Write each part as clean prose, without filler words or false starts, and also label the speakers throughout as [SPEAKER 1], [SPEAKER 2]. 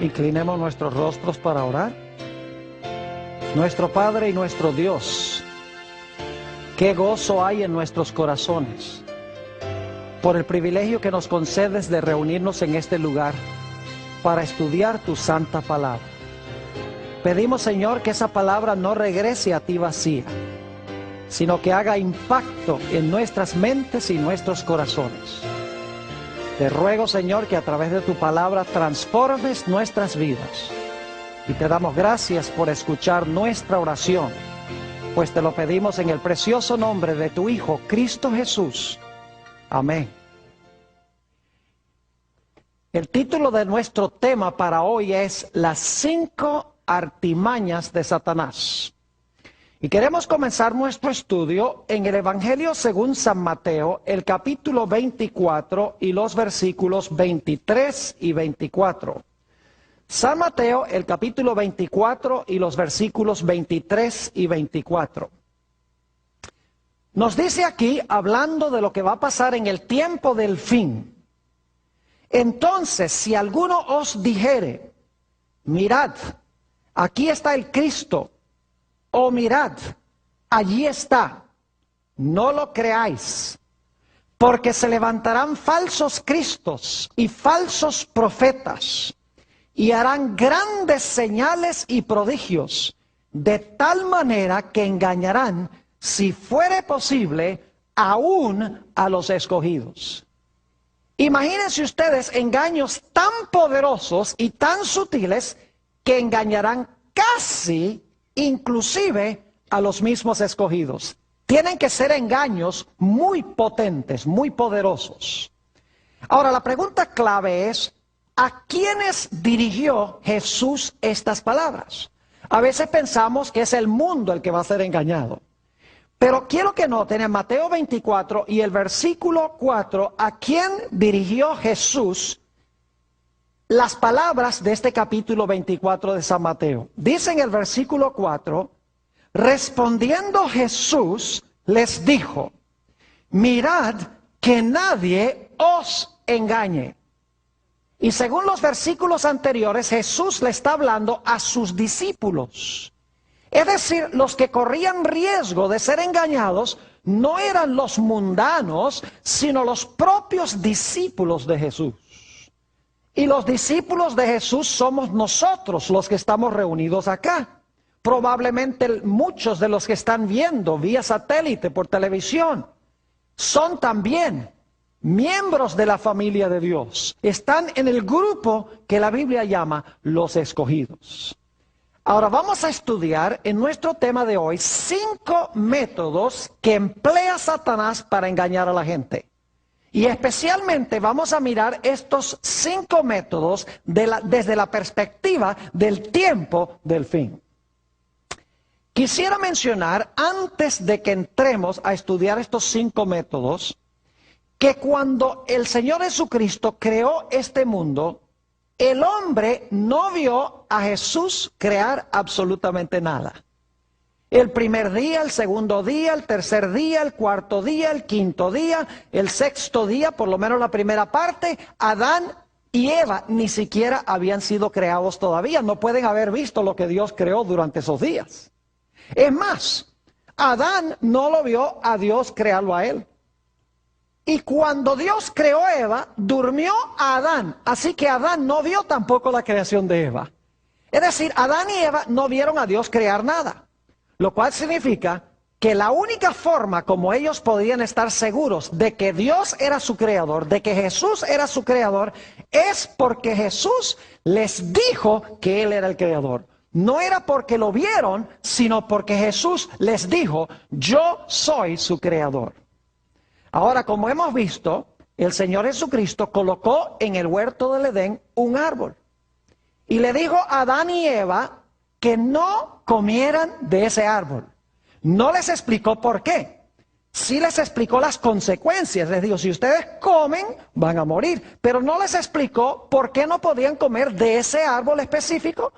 [SPEAKER 1] Inclinemos nuestros rostros para orar. Nuestro Padre y nuestro Dios, qué gozo hay en nuestros corazones por el privilegio que nos concedes de reunirnos en este lugar para estudiar tu santa palabra. Pedimos, Señor, que esa palabra no regrese a ti vacía, sino que haga impacto en nuestras mentes y nuestros corazones. Te ruego, Señor, que a través de tu palabra transformes nuestras vidas. Y te damos gracias por escuchar nuestra oración, pues te lo pedimos en el precioso nombre de tu Hijo, Cristo Jesús. Amén. El título de nuestro tema para hoy es Las 5 artimañas de Satanás. Y queremos comenzar nuestro estudio en el Evangelio según San Mateo, el capítulo 24 y los versículos 23 y 24. San Mateo, el capítulo 24 y los versículos 23 y 24. Nos dice aquí, hablando de lo que va a pasar en el tiempo del fin. Entonces, si alguno os dijere, mirad, aquí está el Cristo, o mirad, allí está, no lo creáis, porque se levantarán falsos cristos y falsos profetas, y harán grandes señales y prodigios, de tal manera que engañarán, si fuere posible, aún a los escogidos. Imagínense ustedes engaños tan poderosos y tan sutiles que engañarán casi, inclusive, a los mismos escogidos. Tienen que ser engaños muy potentes, muy poderosos. Ahora, la pregunta clave es, ¿a quiénes dirigió Jesús estas palabras? A veces pensamos que es el mundo el que va a ser engañado. Pero quiero que noten en Mateo 24 y el versículo 4, ¿a quién dirigió Jesús las palabras de este capítulo 24 de San Mateo? Dice en el versículo 4, respondiendo Jesús les dijo, mirad que nadie os engañe. Y según los versículos anteriores, Jesús le está hablando a sus discípulos. Es decir, los que corrían riesgo de ser engañados no eran los mundanos, sino los propios discípulos de Jesús. Y los discípulos de Jesús somos nosotros los que estamos reunidos acá. Probablemente muchos de los que están viendo vía satélite por televisión son también miembros de la familia de Dios. Están en el grupo que la Biblia llama los escogidos. Ahora vamos a estudiar en nuestro tema de hoy 5 métodos que emplea Satanás para engañar a la gente. Y especialmente vamos a mirar estos 5 métodos desde la perspectiva del tiempo del fin. Quisiera mencionar, antes de que entremos a estudiar estos 5 métodos, que cuando el Señor Jesucristo creó este mundo, el hombre no vio a Jesús crear absolutamente nada. El primer día, el segundo día, el tercer día, el cuarto día, el quinto día, el sexto día, por lo menos la primera parte, Adán y Eva ni siquiera habían sido creados todavía. No pueden haber visto lo que Dios creó durante esos días. Es más, Adán no lo vio a Dios crearlo a él. Y cuando Dios creó a Eva, durmió a Adán. Así que Adán no vio tampoco la creación de Eva. Es decir, Adán y Eva no vieron a Dios crear nada. Lo cual significa que la única forma como ellos podían estar seguros de que Dios era su creador, de que Jesús era su creador, es porque Jesús les dijo que Él era el creador. No era porque lo vieron, sino porque Jesús les dijo, yo soy su creador. Ahora, como hemos visto, el Señor Jesucristo colocó en el huerto del Edén un árbol. Y le dijo a Adán y Eva que no comieran de ese árbol. No les explicó por qué. Sí les explicó las consecuencias. Les dijo, si ustedes comen, van a morir. Pero no les explicó por qué no podían comer de ese árbol específico,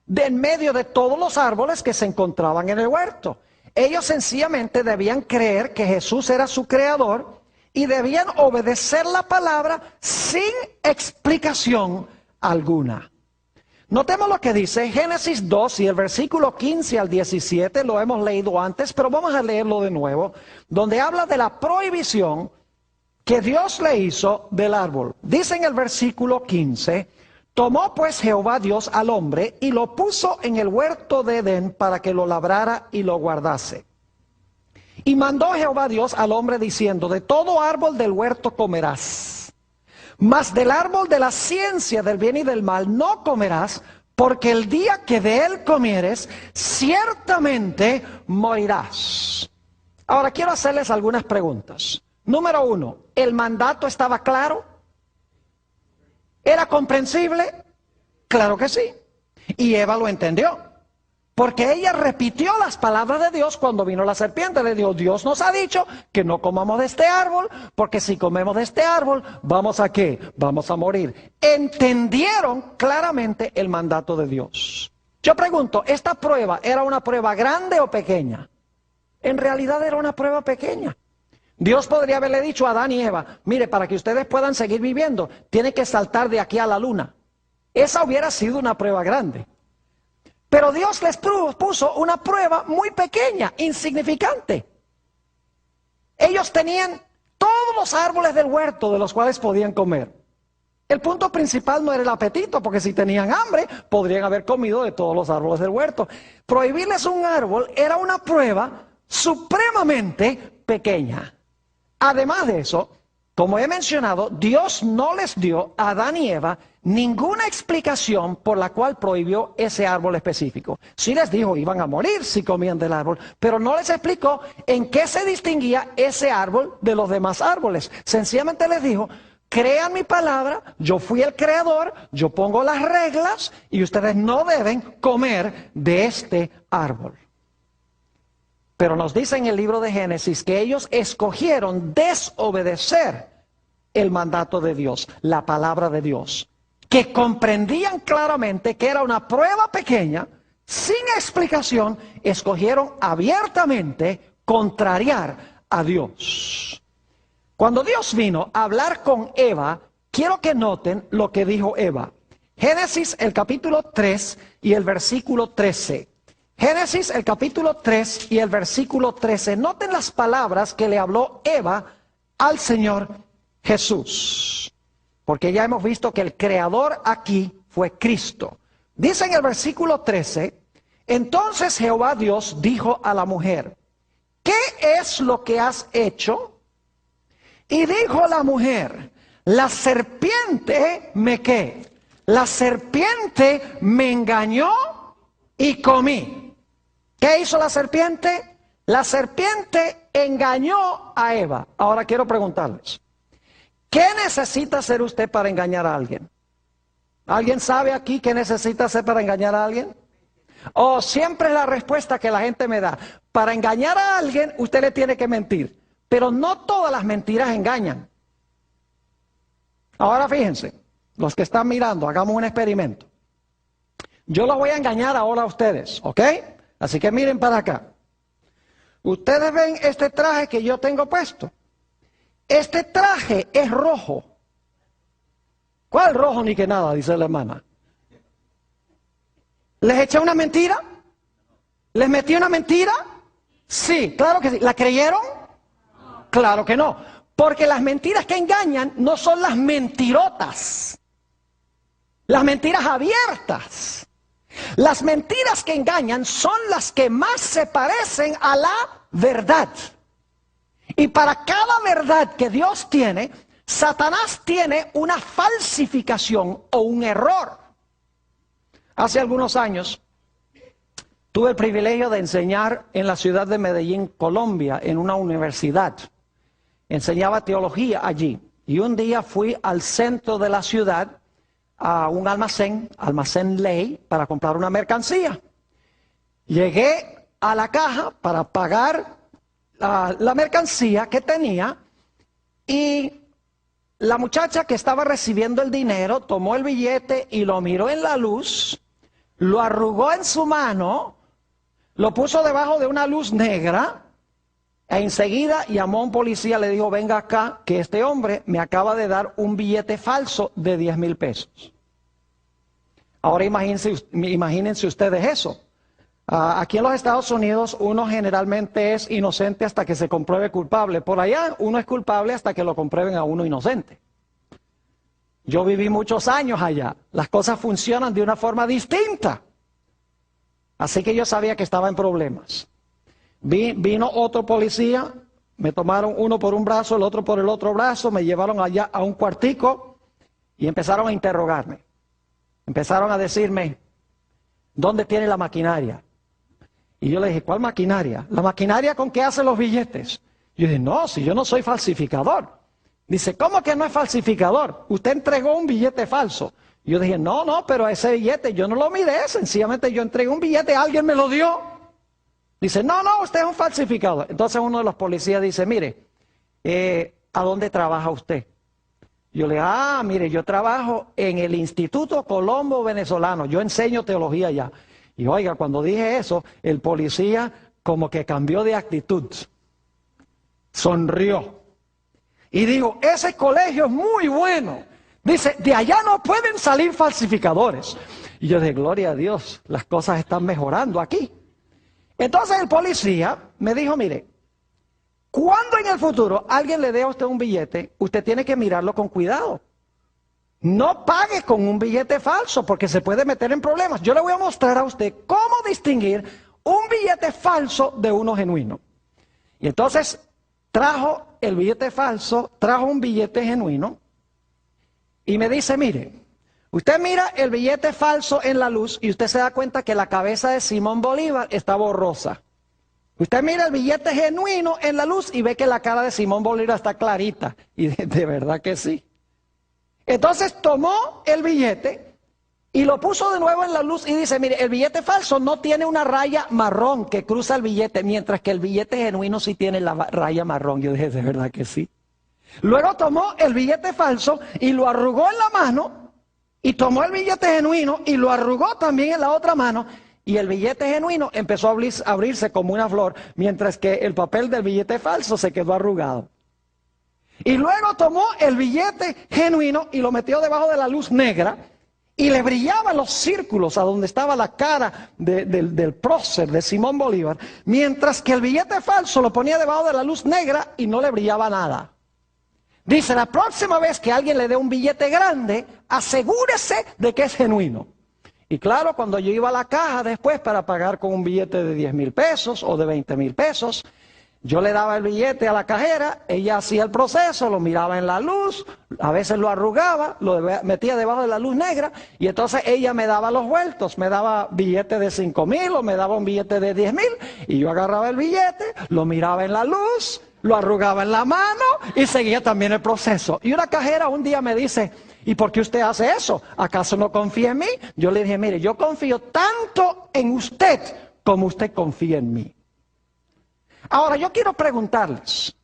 [SPEAKER 1] de en medio de todos los árboles que se encontraban en el huerto. Ellos sencillamente debían creer que Jesús era su creador y debían obedecer la palabra sin explicación alguna. Notemos lo que dice Génesis 2 y el versículo 15 al 17, lo hemos leído antes, pero vamos a leerlo de nuevo, donde habla de la prohibición que Dios le hizo del árbol. Dice en el versículo 15, tomó pues Jehová Dios al hombre y lo puso en el huerto de Edén para que lo labrara y lo guardase. Y mandó Jehová Dios al hombre diciendo, de todo árbol del huerto comerás, mas del árbol de la ciencia del bien y del mal no comerás, porque el día que de él comieres, ciertamente morirás. Ahora quiero hacerles algunas preguntas. Número 1, ¿el mandato estaba claro? ¿Era comprensible? Claro que sí. Y Eva lo entendió. Porque ella repitió las palabras de Dios cuando vino la serpiente. Le dijo, Dios nos ha dicho que no comamos de este árbol, porque si comemos de este árbol, ¿vamos a qué? Vamos a morir. Entendieron claramente el mandato de Dios. Yo pregunto, ¿esta prueba era una prueba grande o pequeña? En realidad era una prueba pequeña. Dios podría haberle dicho a Adán y Eva, mire, para que ustedes puedan seguir viviendo, tienen que saltar de aquí a la luna. Esa hubiera sido una prueba grande. Pero Dios les puso una prueba muy pequeña, insignificante. Ellos tenían todos los árboles del huerto de los cuales podían comer. El punto principal no era el apetito, porque si tenían hambre, podrían haber comido de todos los árboles del huerto. Prohibirles un árbol era una prueba supremamente pequeña. Además de eso, como he mencionado, Dios no les dio a Adán y Eva ninguna explicación por la cual prohibió ese árbol específico. Sí les dijo, iban a morir si comían del árbol, pero no les explicó en qué se distinguía ese árbol de los demás árboles. Sencillamente les dijo, crean mi palabra, yo fui el creador, yo pongo las reglas y ustedes no deben comer de este árbol. Pero nos dice en el libro de Génesis que ellos escogieron desobedecer el mandato de Dios, la palabra de Dios, que comprendían claramente que era una prueba pequeña, sin explicación, escogieron abiertamente contrariar a Dios. Cuando Dios vino a hablar con Eva, quiero que noten lo que dijo Eva. Génesis el capítulo 3 y el versículo 13. Génesis el capítulo 3 y el versículo 13. Noten las palabras que le habló Eva al Señor Jesús. Porque ya hemos visto que el creador aquí fue Cristo. Dice en el versículo 13, entonces Jehová Dios dijo a la mujer, ¿qué es lo que has hecho? Y dijo la mujer, la serpiente me ¿qué? La serpiente me engañó y comí. ¿Qué hizo la serpiente? La serpiente engañó a Eva. Ahora quiero preguntarles, ¿qué necesita hacer usted para engañar a alguien? ¿Alguien sabe aquí qué necesita hacer para engañar a alguien? Oh, siempre es la respuesta que la gente me da. Para engañar a alguien, usted le tiene que mentir. Pero no todas las mentiras engañan. Ahora fíjense, los que están mirando, hagamos un experimento. Yo los voy a engañar ahora a ustedes, ¿ok? Así que miren para acá. Ustedes ven este traje que yo tengo puesto. Este traje es rojo. ¿Cuál rojo ni que nada? Dice la hermana. ¿Les eché una mentira? ¿Les metí una mentira? Sí, claro que sí. ¿La creyeron? Claro que no. Porque las mentiras que engañan no son las mentirotas. Las mentiras abiertas. Las mentiras que engañan son las que más se parecen a la verdad. Y para cada verdad que Dios tiene, Satanás tiene una falsificación o un error. Hace algunos años tuve el privilegio de enseñar en la ciudad de Medellín, Colombia, en una universidad. Enseñaba teología allí. Y un día fui al centro de la ciudad a un almacén Ley, para comprar una mercancía. Llegué a la caja para pagar la mercancía que tenía y la muchacha que estaba recibiendo el dinero tomó el billete y lo miró en la luz, lo arrugó en su mano, lo puso debajo de una luz negra e enseguida llamó a un policía, le dijo, venga acá, que este hombre me acaba de dar un billete falso de 10,000 pesos. Ahora imagínense ustedes eso. Aquí en los Estados Unidos uno generalmente es inocente hasta que se compruebe culpable. Por allá uno es culpable hasta que lo comprueben a uno inocente. Yo viví muchos años allá. Las cosas funcionan de una forma distinta. Así que yo sabía que estaba en problemas. Vino otro policía, me tomaron uno por un brazo, el otro por el otro brazo, me llevaron allá a un cuartico y empezaron a interrogarme. Empezaron a decirme, ¿dónde tiene la maquinaria? Y yo le dije, ¿cuál maquinaria? La maquinaria con que hacen los billetes. Yo dije, no, si yo no soy falsificador. Dice, ¿cómo que no es falsificador? Usted entregó un billete falso. Y yo dije, no, pero ese billete yo no lo miré, sencillamente yo entregué un billete, alguien me lo dio. Dice, no, usted es un falsificador. Entonces uno de los policías dice, mire, ¿a dónde trabaja usted? Yo le digo, mire, yo trabajo en el Instituto Colombo Venezolano, yo enseño teología allá. Y oiga, cuando dije eso, el policía como que cambió de actitud, sonrió. Y digo, ese colegio es muy bueno. Dice, de allá no pueden salir falsificadores. Y yo dije, gloria a Dios, las cosas están mejorando aquí. Entonces el policía me dijo, mire, cuando en el futuro alguien le dé a usted un billete, usted tiene que mirarlo con cuidado. No pague con un billete falso porque se puede meter en problemas. Yo le voy a mostrar a usted cómo distinguir un billete falso de uno genuino. Y entonces trajo el billete falso, trajo un billete genuino y me dice, mire, usted mira el billete falso en la luz y usted se da cuenta que la cabeza de Simón Bolívar está borrosa. Usted mira el billete genuino en la luz y ve que la cara de Simón Bolívar está clarita. Y de verdad que sí. Entonces tomó el billete y lo puso de nuevo en la luz y dice, mire, el billete falso no tiene una raya marrón que cruza el billete, mientras que el billete genuino sí tiene la raya marrón. Yo dije, de verdad que sí. Luego tomó el billete falso y lo arrugó en la mano y tomó el billete genuino y lo arrugó también en la otra mano. Y el billete genuino empezó a abrirse como una flor, mientras que el papel del billete falso se quedó arrugado. Y luego tomó el billete genuino y lo metió debajo de la luz negra y le brillaban los círculos a donde estaba la cara del prócer de Simón Bolívar, mientras que el billete falso lo ponía debajo de la luz negra y no le brillaba nada. Dice, la próxima vez que alguien le dé un billete grande, asegúrese de que es genuino. Y claro, cuando yo iba a la caja después para pagar con un billete de 10,000 pesos o de 20,000 pesos, yo le daba el billete a la cajera, ella hacía el proceso, lo miraba en la luz, a veces lo arrugaba, lo metía debajo de la luz negra y entonces ella me daba los vueltos, me daba billete de 5,000 o me daba un billete de 10,000 y yo agarraba el billete, lo miraba en la luz, lo arrugaba en la mano y seguía también el proceso. Y una cajera un día me dice, ¿y por qué usted hace eso? ¿Acaso no confía en mí? Yo le dije, mire, yo confío tanto en usted como usted confía en mí. Ahora, yo quiero preguntarles,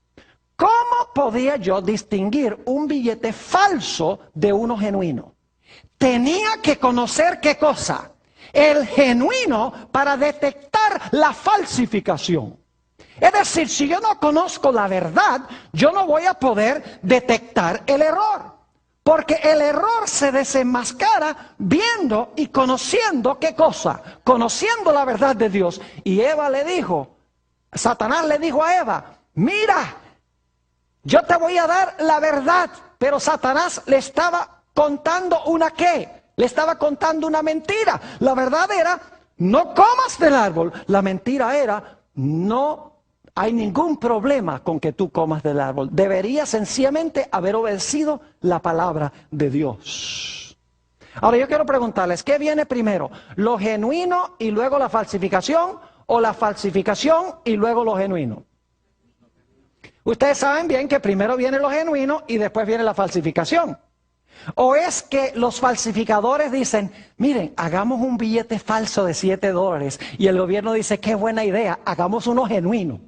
[SPEAKER 1] ¿cómo podía yo distinguir un billete falso de uno genuino? Tenía que conocer ¿qué cosa? El genuino para detectar la falsificación. Es decir, si yo no conozco la verdad, yo no voy a poder detectar el error. Porque el error se desenmascara viendo y conociendo ¿qué cosa? Conociendo la verdad de Dios. Y Eva le dijo, Satanás le dijo a Eva, mira, yo te voy a dar la verdad, pero Satanás le estaba contando una ¿qué? Le estaba contando una mentira. La verdad era, no comas del árbol. La mentira era, no hay ningún problema con que tú comas del árbol. Deberías sencillamente haber obedecido la palabra de Dios. Ahora yo quiero preguntarles, ¿qué viene primero? ¿Lo genuino y luego la falsificación? ¿O la falsificación y luego lo genuino? Ustedes saben bien que primero viene lo genuino y después viene la falsificación. ¿O es que los falsificadores dicen, miren, hagamos un billete falso de $7 y el gobierno dice, qué buena idea, hagamos uno genuino?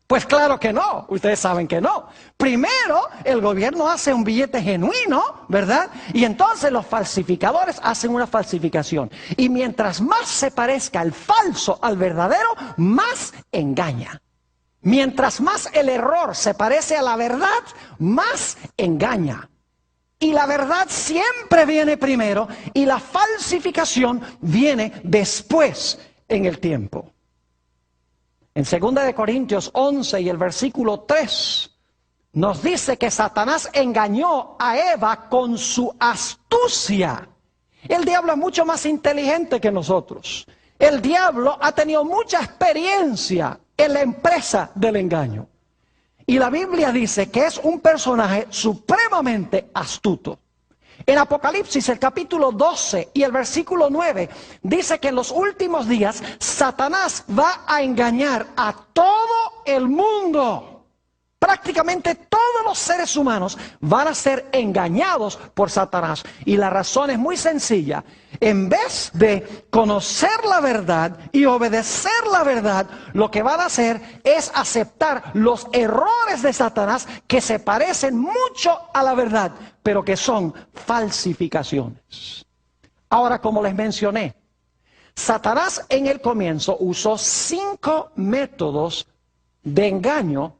[SPEAKER 1] Pues claro que no, ustedes saben que no. Primero el gobierno hace un billete genuino, ¿verdad? Y entonces los falsificadores hacen una falsificación. Y mientras más se parezca el falso al verdadero, más engaña. Mientras más el error se parece a la verdad, más engaña. Y la verdad siempre viene primero y la falsificación viene después en el tiempo. En 2 Corintios 11 y el versículo 3 nos dice que Satanás engañó a Eva con su astucia. El diablo es mucho más inteligente que nosotros. El diablo ha tenido mucha experiencia en la empresa del engaño. Y la Biblia dice que es un personaje supremamente astuto. En Apocalipsis, el capítulo 12 y el versículo 9, dice que en los últimos días Satanás va a engañar a todo el mundo. Prácticamente todos los seres humanos van a ser engañados por Satanás. Y la razón es muy sencilla. En vez de conocer la verdad y obedecer la verdad, lo que van a hacer es aceptar los errores de Satanás que se parecen mucho a la verdad, pero que son falsificaciones. Ahora, como les mencioné, Satanás en el comienzo usó 5 métodos de engaño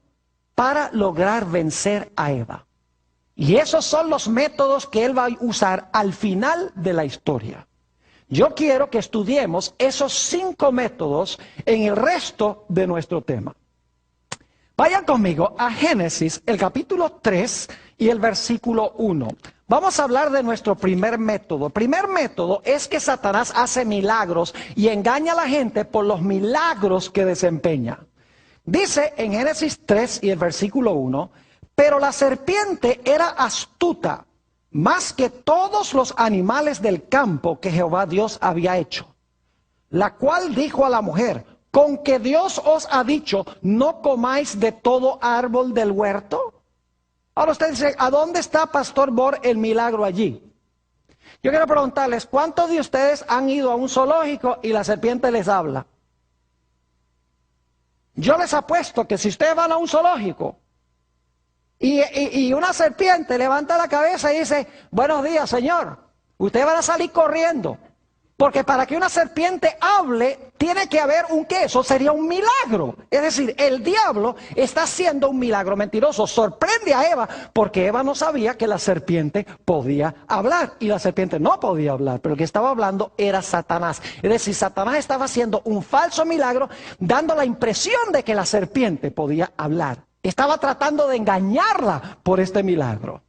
[SPEAKER 1] para lograr vencer a Eva. Y esos son los métodos que él va a usar al final de la historia. Yo quiero que estudiemos esos 5 métodos en el resto de nuestro tema. Vayan conmigo a Génesis, el capítulo 3 y el versículo 1. Vamos a hablar de nuestro primer método. El primer método es que Satanás hace milagros y engaña a la gente por los milagros que desempeña. Dice en Génesis 3 y el versículo 1, pero la serpiente era astuta, más que todos los animales del campo que Jehová Dios había hecho. La cual dijo a la mujer, ¿con que Dios os ha dicho, no comáis de todo árbol del huerto? Ahora usted dice, ¿a dónde está, Pastor Bor, el milagro allí? Yo quiero preguntarles, ¿cuántos de ustedes han ido a un zoológico y la serpiente les habla? Yo les apuesto que si ustedes van a un zoológico y una serpiente levanta la cabeza y dice, buenos días, señor, ustedes van a salir corriendo. Porque para que una serpiente hable, tiene que haber un qué, eso sería un milagro. Es decir, el diablo está haciendo un milagro mentiroso. Sorprende a Eva, porque Eva no sabía que la serpiente podía hablar. Y la serpiente no podía hablar, pero el que estaba hablando era Satanás. Es decir, Satanás estaba haciendo un falso milagro, dando la impresión de que la serpiente podía hablar. Estaba tratando de engañarla por este milagro.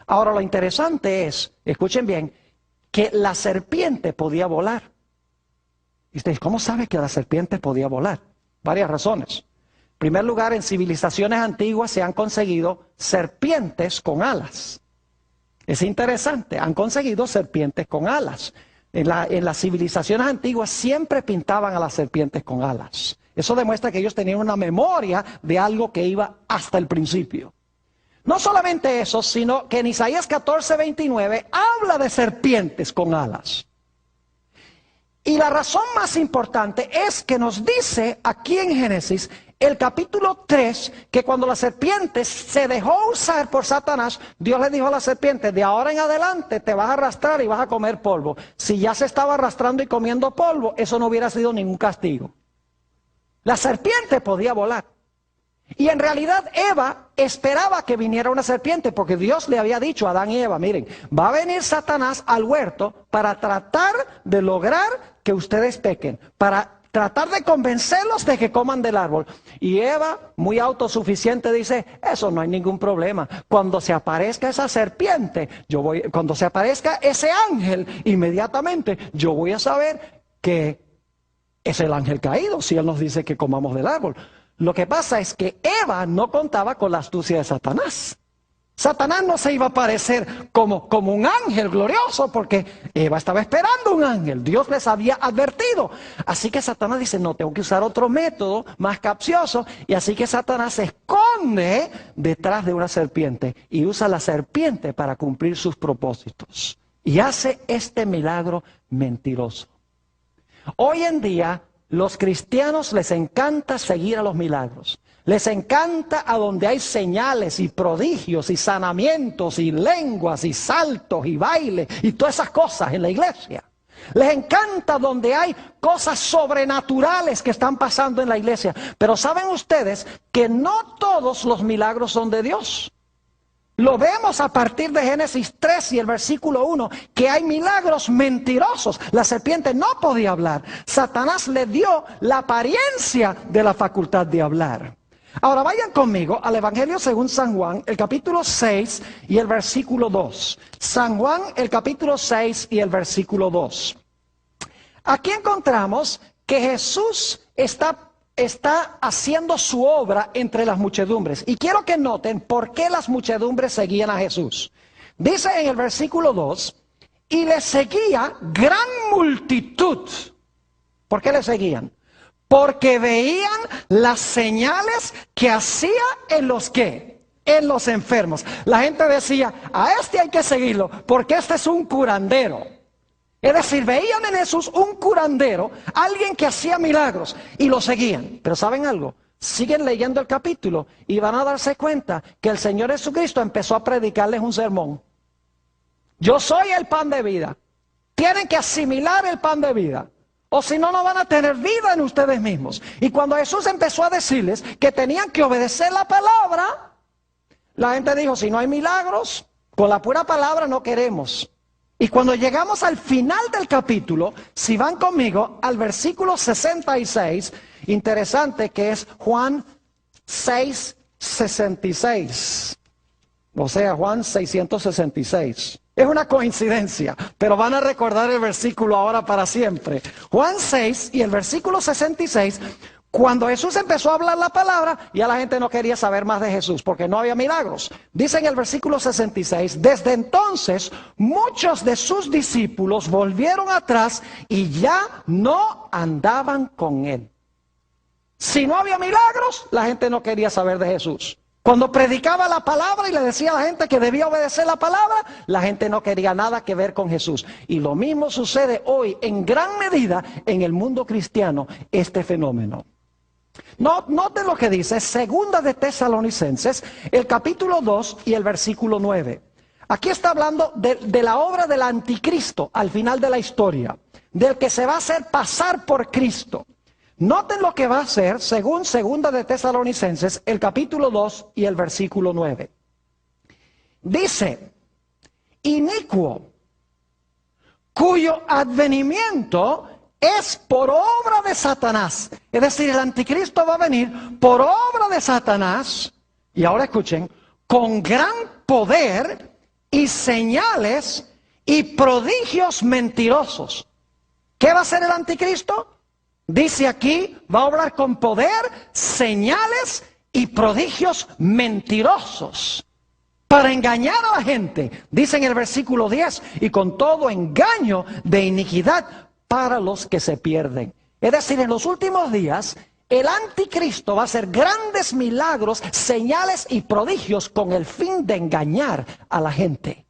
[SPEAKER 1] Ahora lo interesante es, escuchen bien, que la serpiente podía volar. Y ustedes, ¿cómo sabe que la serpiente podía volar? Varias razones. En primer lugar, en civilizaciones antiguas se han conseguido serpientes con alas. Es interesante, han conseguido serpientes con alas. En las civilizaciones antiguas siempre pintaban a las serpientes con alas. Eso demuestra que ellos tenían una memoria de algo que iba hasta el principio. No solamente eso, sino que en Isaías 14:29 habla de serpientes con alas. Y la razón más importante es que nos dice aquí en Génesis, el capítulo 3, que cuando la serpiente se dejó usar por Satanás, Dios le dijo a la serpiente, de ahora en adelante te vas a arrastrar y vas a comer polvo. Si ya se estaba arrastrando y comiendo polvo, eso no hubiera sido ningún castigo. La serpiente podía volar. Y en realidad Eva esperaba que viniera una serpiente, porque Dios le había dicho a Adán y Eva, miren, va a venir Satanás al huerto para tratar de lograr que ustedes pequen, para tratar de convencerlos de que coman del árbol. Y Eva, muy autosuficiente, dice, eso no hay ningún problema. Cuando se aparezca esa serpiente, cuando se aparezca ese ángel, inmediatamente yo voy a saber que es el ángel caído, si él nos dice que comamos del árbol. Lo que pasa es que Eva no contaba con la astucia de Satanás. Satanás no se iba a aparecer como un ángel glorioso, porque Eva estaba esperando un ángel. Dios les había advertido. Así que Satanás dice, no, tengo que usar otro método más capcioso. Y así que Satanás se esconde detrás de una serpiente y usa la serpiente para cumplir sus propósitos. Y hace este milagro mentiroso. Hoy en día, los cristianos les encanta seguir a los milagros. Les encanta a donde hay señales y prodigios y sanamientos y lenguas y saltos y baile y todas esas cosas en la iglesia. Les encanta donde hay cosas sobrenaturales que están pasando en la iglesia. Pero ¿saben ustedes que no todos los milagros son de Dios? Lo vemos a partir de Génesis 3 y el versículo 1, que hay milagros mentirosos. La serpiente no podía hablar. Satanás le dio la apariencia de la facultad de hablar. Ahora vayan conmigo al Evangelio según San Juan, el capítulo 6 y el versículo 2. San Juan, el capítulo 6 y el versículo 2. Aquí encontramos que Jesús está haciendo su obra entre las muchedumbres. Y quiero que noten por qué las muchedumbres seguían a Jesús. Dice en el versículo 2, y le seguía gran multitud. ¿Por qué le seguían? Porque veían las señales que hacía en los ¿qué? En los enfermos. La gente decía, a este hay que seguirlo, porque este es un curandero. Es decir, veían en Jesús un curandero, alguien que hacía milagros, y lo seguían. Pero ¿saben algo? Siguen leyendo el capítulo y van a darse cuenta que el Señor Jesucristo empezó a predicarles un sermón. Yo soy el pan de vida. Tienen que asimilar el pan de vida, o si no, no van a tener vida en ustedes mismos. Y cuando Jesús empezó a decirles que tenían que obedecer la palabra, la gente dijo, si no hay milagros, con la pura palabra no queremos. Y cuando llegamos al final del capítulo, si van conmigo al versículo 66, interesante que es Juan 6:66, o sea, Juan 666. Es una coincidencia, pero van a recordar el versículo ahora para siempre. Juan 6 y el versículo 66, cuando Jesús empezó a hablar la palabra, ya la gente no quería saber más de Jesús, porque no había milagros. Dice en el versículo 66, desde entonces muchos de sus discípulos volvieron atrás y ya no andaban con él. Si no había milagros, la gente no quería saber de Jesús. Cuando predicaba la palabra y le decía a la gente que debía obedecer la palabra, la gente no quería nada que ver con Jesús. Y lo mismo sucede hoy en gran medida en el mundo cristiano, este fenómeno. Noten lo que dice Segunda de Tesalonicenses, el capítulo 2 y el versículo 9. Aquí está hablando de la obra del anticristo al final de la historia, del que se va a hacer pasar por Cristo. Noten lo que va a hacer según Segunda de Tesalonicenses, el capítulo 2 y el versículo 9. Dice, inicuo, cuyo advenimiento es por obra de Satanás. Es decir, el anticristo va a venir por obra de Satanás, y ahora escuchen, con gran poder y señales y prodigios mentirosos. ¿Qué va a hacer el anticristo? Dice aquí, va a obrar con poder, señales y prodigios mentirosos para engañar a la gente. Dice en el versículo 10, y con todo engaño de iniquidad para los que se pierden. Es decir, en los últimos días, el anticristo va a hacer grandes milagros, señales y prodigios con el fin de engañar a la gente.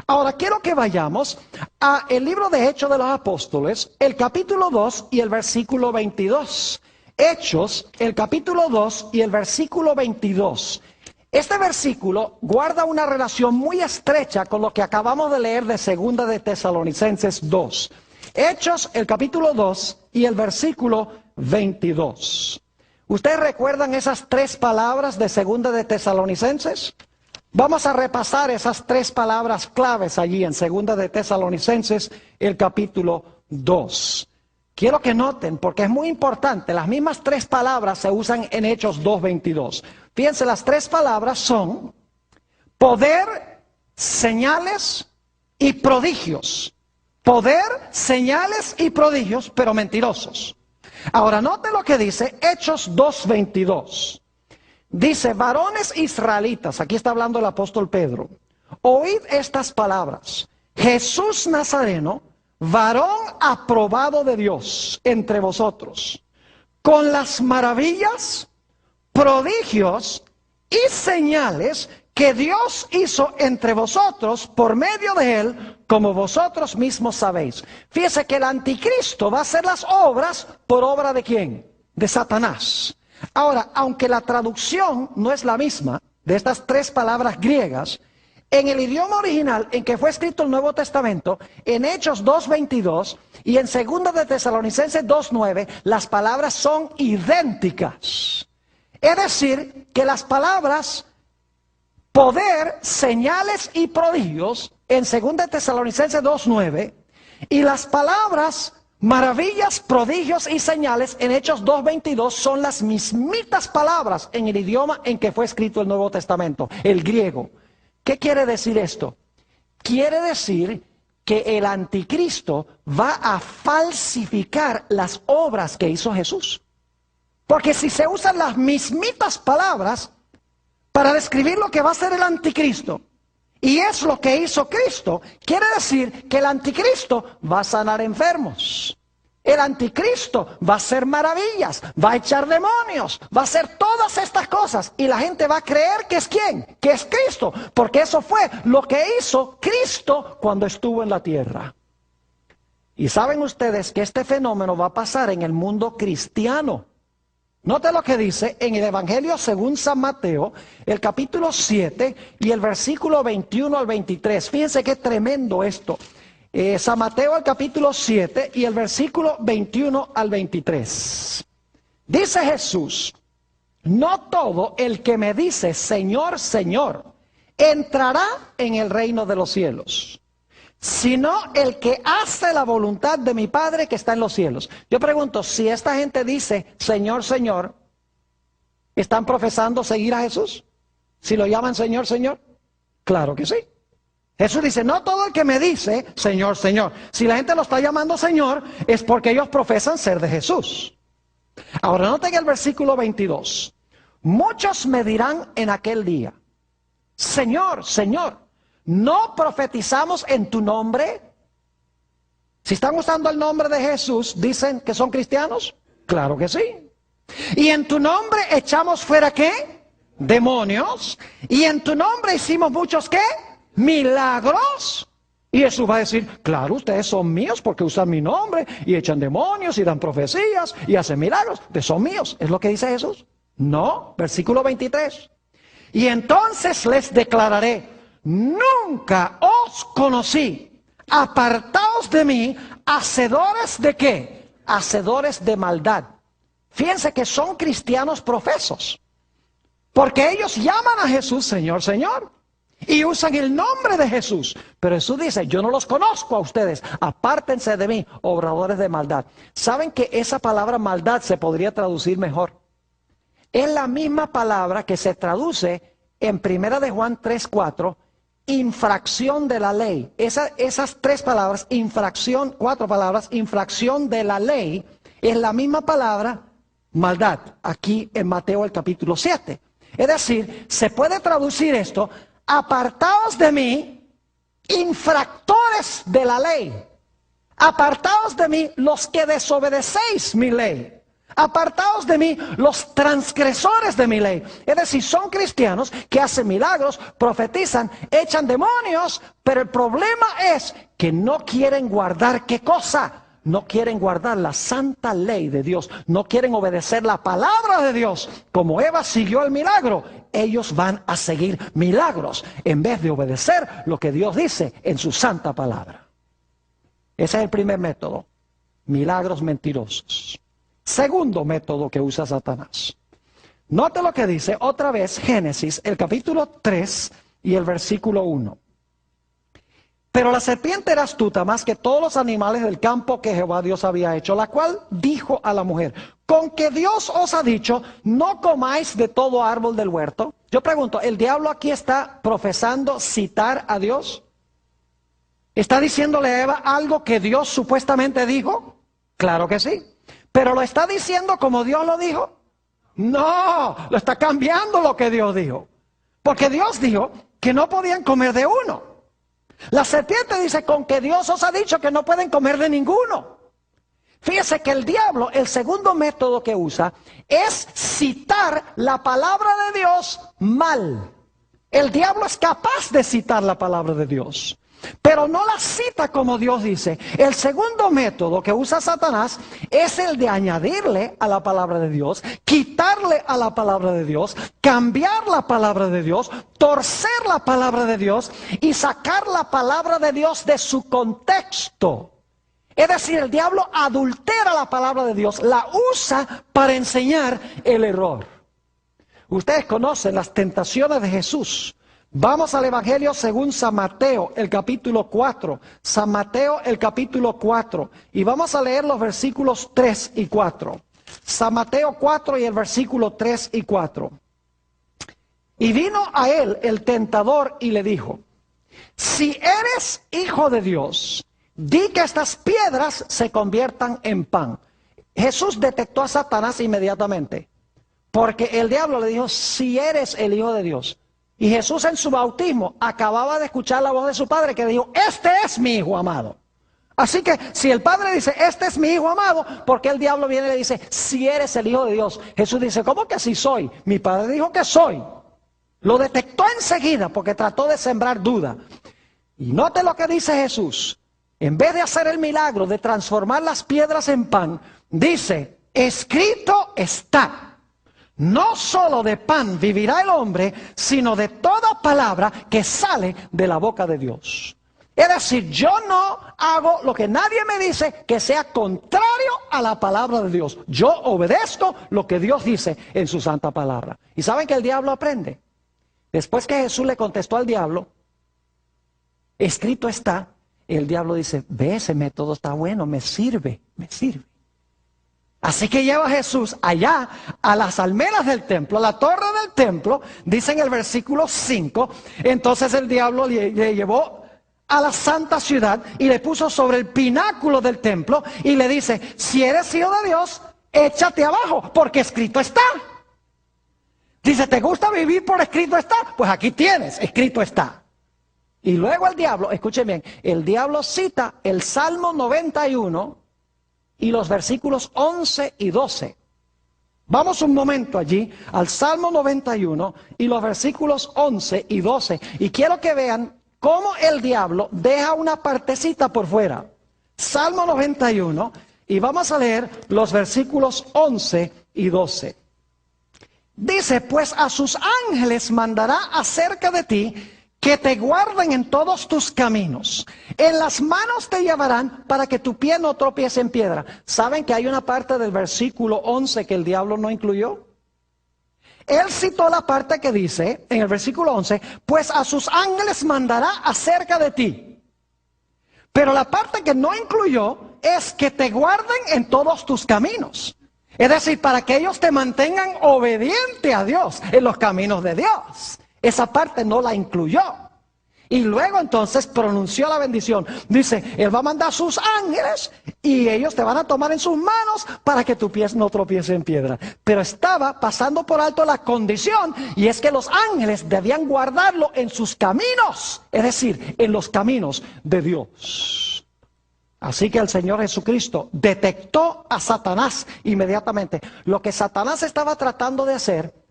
[SPEAKER 1] Ahora quiero que vayamos a el libro de Hechos de los Apóstoles, el capítulo 2 y el versículo 22. Hechos, el capítulo 2 y el versículo 22. Este versículo guarda una relación muy estrecha con lo que acabamos de leer de Segunda de Tesalonicenses 2. Hechos, el capítulo 2 y el versículo 22. ¿Ustedes recuerdan esas tres palabras de Segunda de Tesalonicenses? Vamos a repasar esas tres palabras claves allí en Segunda de Tesalonicenses, el capítulo 2. Quiero que noten, porque es muy importante, las mismas tres palabras se usan en Hechos 2:22. Fíjense, las tres palabras son poder, señales y prodigios. Poder, señales y prodigios, pero mentirosos. Ahora, noten lo que dice Hechos 2:22. Dice, varones israelitas, aquí está hablando el apóstol Pedro, oíd estas palabras. Jesús Nazareno, varón aprobado de Dios entre vosotros, con las maravillas, prodigios y señales que Dios hizo entre vosotros por medio de él, como vosotros mismos sabéis. Fíjese que el anticristo va a hacer las obras por obra de ¿quién? De Satanás. Ahora, aunque la traducción no es la misma de estas tres palabras griegas, en el idioma original en que fue escrito el Nuevo Testamento, en Hechos 2:22 y en Segunda de Tesalonicenses 2:9, las palabras son idénticas. Es decir, que las palabras poder, señales y prodigios en 2 Tesalonicenses 2:9, y las palabras maravillas, prodigios y señales en Hechos 2:22 son las mismitas palabras en el idioma en que fue escrito el Nuevo Testamento, el griego. ¿Qué quiere decir esto? Quiere decir que el anticristo va a falsificar las obras que hizo Jesús. Porque si se usan las mismitas palabras para describir lo que va a ser el anticristo, y es lo que hizo Cristo, quiere decir que el anticristo va a sanar enfermos. El anticristo va a hacer maravillas, va a echar demonios, va a hacer todas estas cosas. Y la gente va a creer que es ¿quién? Que es Cristo. Porque eso fue lo que hizo Cristo cuando estuvo en la tierra. Y saben ustedes que este fenómeno va a pasar en el mundo cristiano. Note lo que dice en el Evangelio según San Mateo, el capítulo 7 y el versículo 21 al 23. Fíjense qué tremendo esto. San Mateo, el capítulo 7 y el versículo 21 al 23. Dice Jesús: no todo el que me dice Señor, Señor, entrará en el reino de los cielos, sino el que hace la voluntad de mi Padre que está en los cielos. Yo pregunto, si esta gente dice Señor, Señor, ¿están profesando seguir a Jesús? ¿Si lo llaman Señor, Señor? Claro que sí. Jesús dice, no todo el que me dice Señor, Señor. Si la gente lo está llamando Señor, es porque ellos profesan ser de Jesús. Ahora noten el versículo 22. Muchos me dirán en aquel día, Señor, Señor, ¿no profetizamos en tu nombre? Si están usando el nombre de Jesús, ¿dicen que son cristianos? Claro que sí. ¿Y en tu nombre echamos fuera qué? Demonios. ¿Y en tu nombre hicimos muchos qué? Milagros. Y Jesús va a decir, claro, ustedes son míos porque usan mi nombre y echan demonios y dan profecías y hacen milagros. Ustedes son míos. ¿Es lo que dice Jesús? No. Versículo 23. Y entonces les declararé, nunca os conocí. Apartaos de mí, hacedores de qué? Hacedores de maldad. Fíjense que son cristianos profesos. Porque ellos llaman a Jesús Señor, Señor. Y usan el nombre de Jesús. Pero Jesús dice, yo no los conozco a ustedes. Apártense de mí, obradores de maldad. ¿Saben que esa palabra maldad se podría traducir mejor? Es la misma palabra que se traduce en 1 de Juan 3:4, infracción de la ley. Esas tres palabras, infracción, 4 palabras, infracción de la ley, es la misma palabra maldad, aquí en Mateo el capítulo 7. Es decir, se puede traducir esto, apartaos de mí, infractores de la ley. Apartaos de mí los que desobedecéis mi ley. Apartaos de mí los transgresores de mi ley. Es decir, son cristianos que hacen milagros, profetizan, echan demonios, pero el problema es que no quieren guardar ¿qué cosa? No quieren guardar la santa ley de Dios. No quieren obedecer la palabra de Dios. Como Eva siguió el milagro, ellos van a seguir milagros en vez de obedecer lo que Dios dice en su santa palabra. Ese es el primer método. Milagros mentirosos. Segundo método que usa Satanás. Note lo que dice otra vez Génesis, el capítulo 3 y el versículo 1. Pero la serpiente era astuta más que todos los animales del campo que Jehová Dios había hecho, la cual dijo a la mujer, con que Dios os ha dicho, no comáis de todo árbol del huerto. Yo pregunto, ¿el diablo aquí está profesando citar a Dios? ¿Está diciéndole a Eva algo que Dios supuestamente dijo? Claro que sí. ¿Pero lo está diciendo como Dios lo dijo? No, lo está cambiando lo que Dios dijo. Porque Dios dijo que no podían comer de uno. La serpiente dice, con que Dios os ha dicho que no pueden comer de ninguno. Fíjese que el diablo, el segundo método que usa, es citar la palabra de Dios mal. El diablo es capaz de citar la palabra de Dios, pero no la cita como Dios dice. El segundo método que usa Satanás es el de añadirle a la palabra de Dios, quitarle a la palabra de Dios, cambiar la palabra de Dios, torcer la palabra de Dios y sacar la palabra de Dios de su contexto. Es decir, el diablo adultera la palabra de Dios, la usa para enseñar el error. Ustedes conocen las tentaciones de Jesús, Vamos al Evangelio según San Mateo, el capítulo 4. San Mateo, el capítulo 4. Y vamos a leer los versículos 3 y 4. San Mateo 4 y el versículo 3 y 4. Y vino a él el tentador y le dijo: si eres hijo de Dios, di que estas piedras se conviertan en pan. Jesús detectó a Satanás inmediatamente, porque el diablo le dijo: si eres el hijo de Dios. Y Jesús en su bautismo acababa de escuchar la voz de su padre que dijo: este es mi hijo amado. Así que si el padre dice: este es mi hijo amado, porque el diablo viene y le dice: si eres el hijo de Dios. Jesús dice: ¿cómo que sí soy? Mi padre dijo que soy. Lo detectó enseguida porque trató de sembrar duda. Y note lo que dice Jesús. En vez de hacer el milagro de transformar las piedras en pan, dice: escrito está. No solo de pan vivirá el hombre, sino de toda palabra que sale de la boca de Dios. Es decir, yo no hago lo que nadie me dice que sea contrario a la palabra de Dios. Yo obedezco lo que Dios dice en su santa palabra. ¿Y saben que el diablo aprende? Después que Jesús le contestó al diablo: escrito está, el diablo dice: ve, ese método está bueno, me sirve, me sirve. Así que lleva a Jesús allá a las almenas del templo, a la torre del templo, dice en el versículo 5. Entonces el diablo le llevó a la santa ciudad y le puso sobre el pináculo del templo y le dice: si eres hijo de Dios, échate abajo, porque escrito está. Dice: ¿te gusta vivir por escrito está? Pues aquí tienes, escrito está. Y luego el diablo, escuchen bien, el diablo cita el Salmo 91 y los versículos 11 y 12. Vamos un momento allí al Salmo 91 y los versículos 11 y 12. Y quiero que vean cómo el diablo deja una partecita por fuera. Salmo 91 y vamos a leer los versículos 11 y 12. Dice: pues a sus ángeles mandará acerca de ti, que te guarden en todos tus caminos. En las manos te llevarán para que tu pie no tropiece en piedra. ¿Saben que hay una parte del versículo 11 que el diablo no incluyó? Él citó la parte que dice, en el versículo 11, pues a sus ángeles mandará acerca de ti. Pero la parte que no incluyó es que te guarden en todos tus caminos. Es decir, para que ellos te mantengan obediente a Dios en los caminos de Dios. Esa parte no la incluyó. Y luego entonces pronunció la bendición. Dice: Él va a mandar sus ángeles y ellos te van a tomar en sus manos para que tu pie no tropiece en piedra. Pero estaba pasando por alto la condición, y es que los ángeles debían guardarlo en sus caminos. Es decir, en los caminos de Dios. Así que el Señor Jesucristo detectó a Satanás inmediatamente. Lo que Satanás estaba tratando de hacer,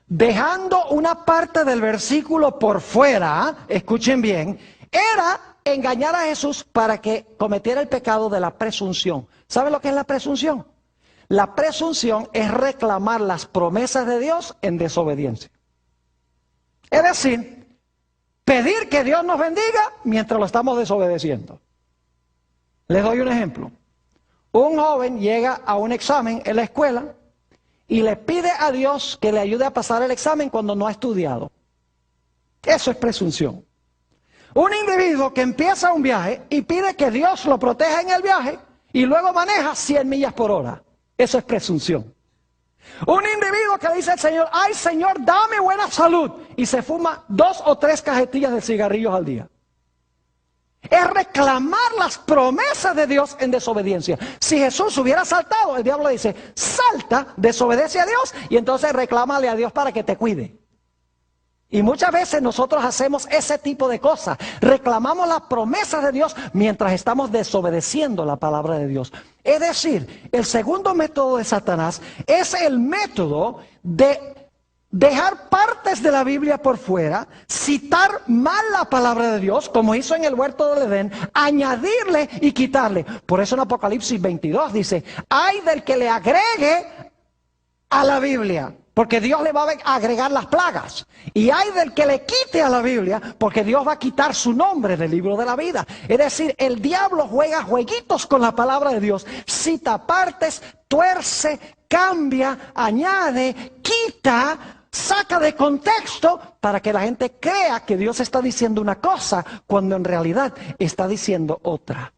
[SPEAKER 1] dejando una parte del versículo por fuera, escuchen bien, era engañar a Jesús para que cometiera el pecado de la presunción. ¿Saben lo que es la presunción? La presunción es reclamar las promesas de Dios en desobediencia. Es decir, pedir que Dios nos bendiga mientras lo estamos desobedeciendo. Les doy un ejemplo. Un joven llega a un examen en la escuela y le pide a Dios que le ayude a pasar el examen cuando no ha estudiado. Eso es presunción. Un individuo que empieza un viaje y pide que Dios lo proteja en el viaje y luego maneja 100 millas por hora. Eso es presunción. Un individuo que dice al Señor: ay Señor, dame buena salud, y se fuma 2 o 3 cajetillas de cigarrillos al día. Es reclamar las promesas de Dios en desobediencia. Si Jesús hubiera saltado, el diablo dice: salta, desobedece a Dios y entonces reclámale a Dios para que te cuide. Y muchas veces nosotros hacemos ese tipo de cosas. Reclamamos las promesas de Dios mientras estamos desobedeciendo la palabra de Dios. Es decir, el segundo método de Satanás es el método de dejar partes de la Biblia por fuera, citar mal la palabra de Dios, como hizo en el huerto del Edén, añadirle y quitarle. Por eso en Apocalipsis 22 dice: ay del que le agregue a la Biblia, porque Dios le va a agregar las plagas. Y hay del que le quite a la Biblia, porque Dios va a quitar su nombre del libro de la vida. Es decir, el diablo juega jueguitos con la palabra de Dios. Cita partes, tuerce, cambia, añade, quita, saca de contexto para que la gente crea que Dios está diciendo una cosa cuando en realidad está diciendo otra.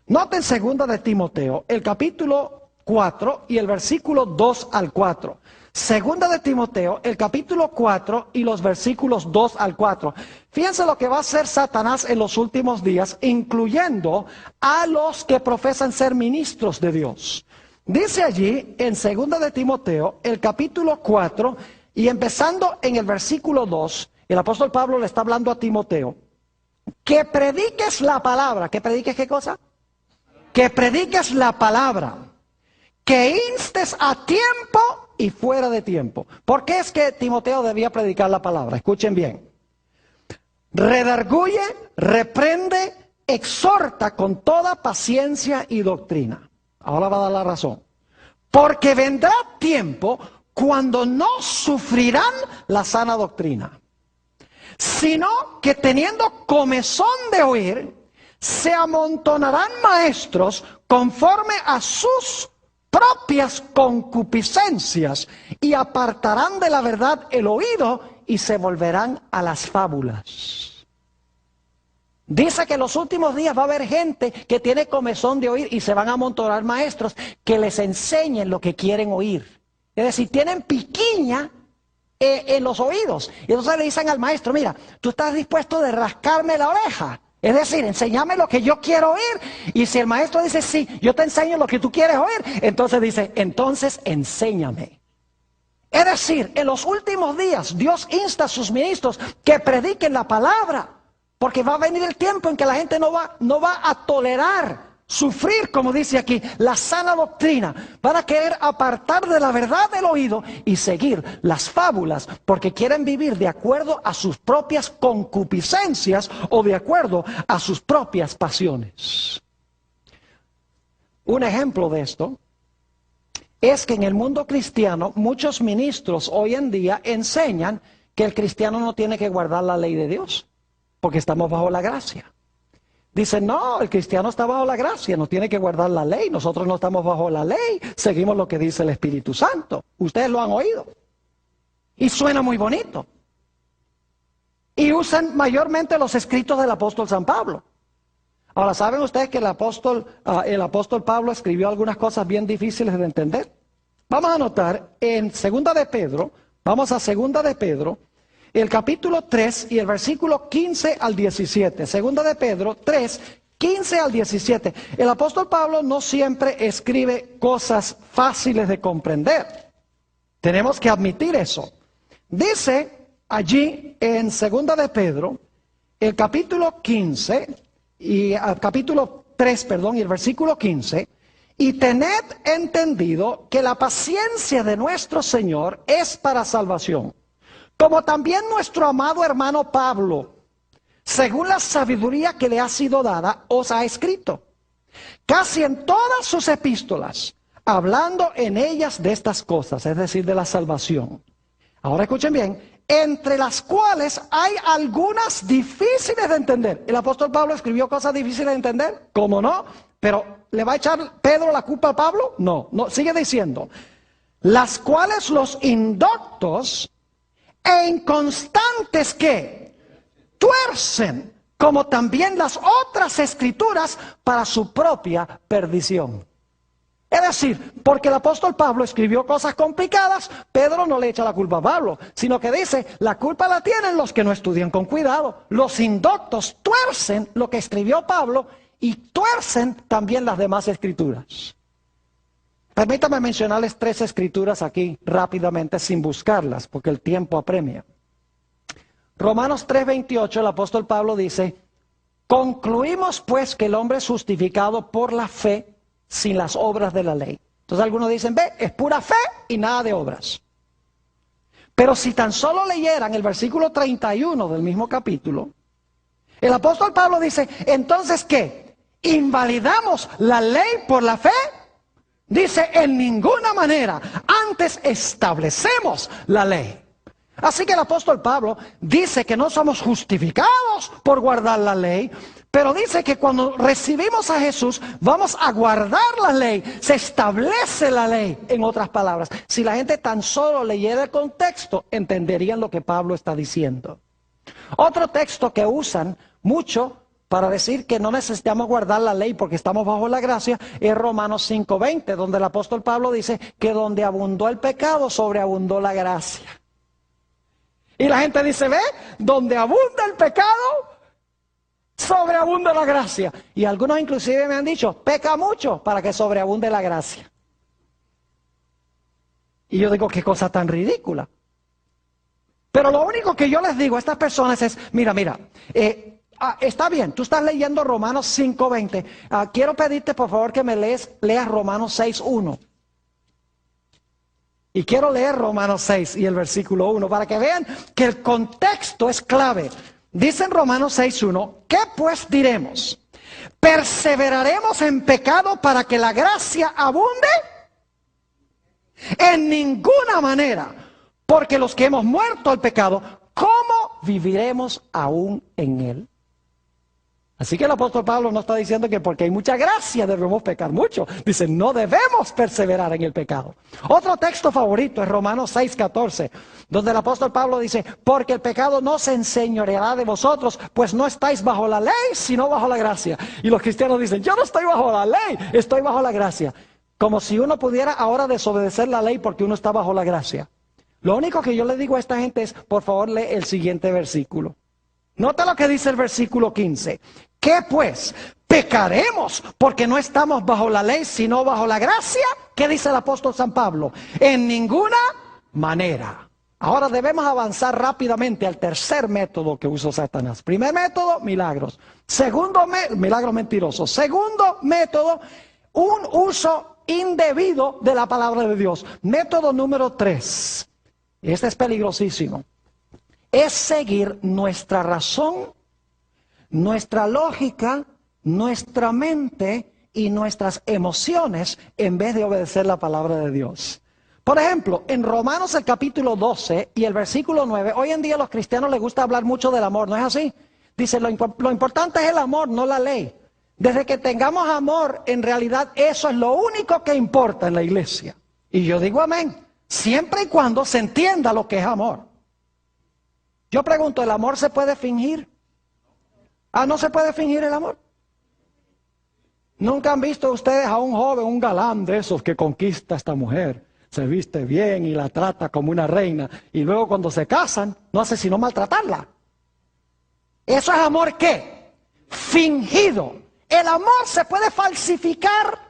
[SPEAKER 1] Noten 2 de Timoteo, el capítulo 4 y el versículo 2 al 4. 2 de Timoteo, el capítulo 4 y los versículos 2 al 4. Fíjense lo que va a hacer Satanás en los últimos días, incluyendo a los que profesan ser ministros de Dios. Dice allí en 2 de Timoteo, el capítulo 4 y empezando en el versículo 2, el apóstol Pablo le está hablando a Timoteo, que prediques la palabra. ¿Que prediques qué cosa? Que prediques la palabra, que instes a tiempo y fuera de tiempo. ¿Por qué es que Timoteo debía predicar la palabra? Escuchen bien. Redarguye, reprende, exhorta con toda paciencia y doctrina. Ahora va a dar la razón. Porque vendrá tiempo cuando no sufrirán la sana doctrina, sino que teniendo comezón de oír, se amontonarán maestros conforme a sus propias concupiscencias y apartarán de la verdad el oído y se volverán a las fábulas. Dice que en los últimos días va a haber gente que tiene comezón de oír y se van a amontonar maestros que les enseñen lo que quieren oír. Es decir, tienen piquiña en los oídos. Y entonces le dicen al maestro, mira, tú estás dispuesto de rascarme la oreja. Es decir, enséñame lo que yo quiero oír. Y si el maestro dice, sí, yo te enseño lo que tú quieres oír, entonces dice, entonces enséñame. Es decir, en los últimos días Dios insta a sus ministros que prediquen la palabra. Porque va a venir el tiempo en que la gente no va a tolerar sufrir, como dice aquí, la sana doctrina. Van a querer apartar de la verdad del oído y seguir las fábulas, porque quieren vivir de acuerdo a sus propias concupiscencias o de acuerdo a sus propias pasiones. Un ejemplo de esto es que en el mundo cristiano muchos ministros hoy en día enseñan que el cristiano no tiene que guardar la ley de Dios, porque estamos bajo la gracia. Dicen, no, el cristiano está bajo la gracia, no tiene que guardar la ley, nosotros no estamos bajo la ley, seguimos lo que dice el Espíritu Santo. Ustedes lo han oído. Y suena muy bonito. Y usan mayormente los escritos del apóstol San Pablo. Ahora, ¿saben ustedes que el apóstol Pablo escribió algunas cosas bien difíciles de entender? Vamos a notar en 2 de Pedro, vamos a 2 de Pedro, el capítulo 3 y el versículo 15 al 17. 2 de Pedro 3, 15 al 17. El apóstol Pablo no siempre escribe cosas fáciles de comprender. Tenemos que admitir eso. Dice allí en 2 de Pedro, el capítulo 15, y capítulo 3, perdón, y el versículo 15, y tened entendido que la paciencia de nuestro Señor es para salvación. Como también nuestro amado hermano Pablo, según la sabiduría que le ha sido dada, os ha escrito, casi en todas sus epístolas, hablando en ellas de estas cosas, es decir, de la salvación. Ahora escuchen bien, entre las cuales hay algunas difíciles de entender. ¿El apóstol Pablo escribió cosas difíciles de entender? ¿Cómo no? Pero ¿le va a echar Pedro la culpa a Pablo? No, sigue diciendo, las cuales los indoctos e inconstantes que tuercen, como también las otras escrituras, para su propia perdición. Es decir, porque el apóstol Pablo escribió cosas complicadas, Pedro no le echa la culpa a Pablo, sino que dice, la culpa la tienen los que no estudian con cuidado. Los indoctos tuercen lo que escribió Pablo y tuercen también las demás escrituras. Permítame mencionarles 3 escrituras aquí rápidamente sin buscarlas, porque el tiempo apremia. Romanos 3:28, el apóstol Pablo dice, concluimos pues que el hombre es justificado por la fe sin las obras de la ley. Entonces algunos dicen, ve, es pura fe y nada de obras. Pero si tan solo leyeran el versículo 31 del mismo capítulo, el apóstol Pablo dice, entonces ¿qué? ¿Invalidamos la ley por la fe? Dice, en ninguna manera, antes establecemos la ley. Así que el apóstol Pablo dice que no somos justificados por guardar la ley, Pero dice que cuando recibimos a Jesús, vamos a guardar la ley, se establece la ley, en otras palabras. Si la gente tan solo leyera el contexto, entenderían lo que Pablo está diciendo. Otro texto que usan mucho para decir que no necesitamos guardar la ley porque estamos bajo la gracia es Romanos 5:20, donde el apóstol Pablo dice que donde abundó el pecado, sobreabundó la gracia. Y la gente dice, ve, donde abunda el pecado, sobreabunda la gracia. Y algunos inclusive me han dicho, peca mucho para que sobreabunde la gracia. Y yo digo, qué cosa tan ridícula. Pero lo único que yo les digo a estas personas es, mira, está bien, tú estás leyendo Romanos 5:20. Quiero pedirte por favor que me leas Romanos 6:1. Y quiero leer Romanos 6 y el versículo 1 para que vean que el contexto es clave. Dice en Romanos 6:1, ¿qué pues diremos? ¿Perseveraremos en pecado para que la gracia abunde? En ninguna manera, porque los que hemos muerto al pecado, ¿cómo viviremos aún en él? Así que el apóstol Pablo no está diciendo que porque hay mucha gracia debemos pecar mucho. Dice, no debemos perseverar en el pecado. Otro texto favorito es Romanos 6:14, donde el apóstol Pablo dice, porque el pecado no se enseñoreará de vosotros, pues no estáis bajo la ley, sino bajo la gracia. Y los cristianos dicen, yo no estoy bajo la ley, estoy bajo la gracia. Como si uno pudiera ahora desobedecer la ley porque uno está bajo la gracia. Lo único que yo le digo a esta gente es, por favor, lee el siguiente versículo. Nota lo que dice el versículo 15. ¿Qué pues? ¿Pecaremos porque no estamos bajo la ley, sino bajo la gracia? ¿Qué dice el apóstol San Pablo? En ninguna manera. Ahora debemos avanzar rápidamente al tercer método que usó Satanás. Primer método, milagros. Segundo, milagros mentirosos. Segundo método, un uso indebido de la palabra de Dios. Método número 3. Este es peligrosísimo. Es seguir nuestra razón, nuestra lógica, nuestra mente y nuestras emociones en vez de obedecer la palabra de Dios. Por ejemplo, en Romanos el capítulo 12 y el versículo 9, hoy en día a los cristianos les gusta hablar mucho del amor, ¿no es así? Dice, lo importante es el amor, no la ley. Desde que tengamos amor, en realidad eso es lo único que importa en la iglesia. Y yo digo amén, siempre y cuando se entienda lo que es amor. Yo pregunto, ¿el amor se puede fingir? ¿No se puede fingir el amor? ¿Nunca han visto ustedes a un joven, un galán de esos que conquista a esta mujer? Se viste bien y la trata como una reina. Y luego cuando se casan, no hace sino maltratarla. ¿Eso es amor qué? Fingido. ¿El amor se puede falsificar?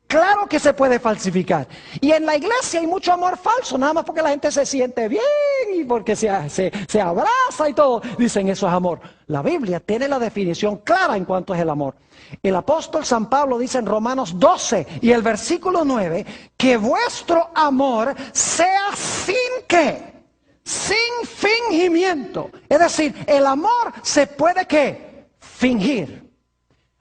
[SPEAKER 1] Claro que se puede falsificar. Y en la iglesia hay mucho amor falso, nada más porque la gente se siente bien y porque se abraza y todo. Dicen, eso es amor. La Biblia tiene la definición clara en cuanto es el amor. El apóstol San Pablo dice en Romanos 12 y el versículo 9, que vuestro amor sea sin ¿qué? Sin fingimiento. Es decir, el amor se puede ¿qué? Fingir.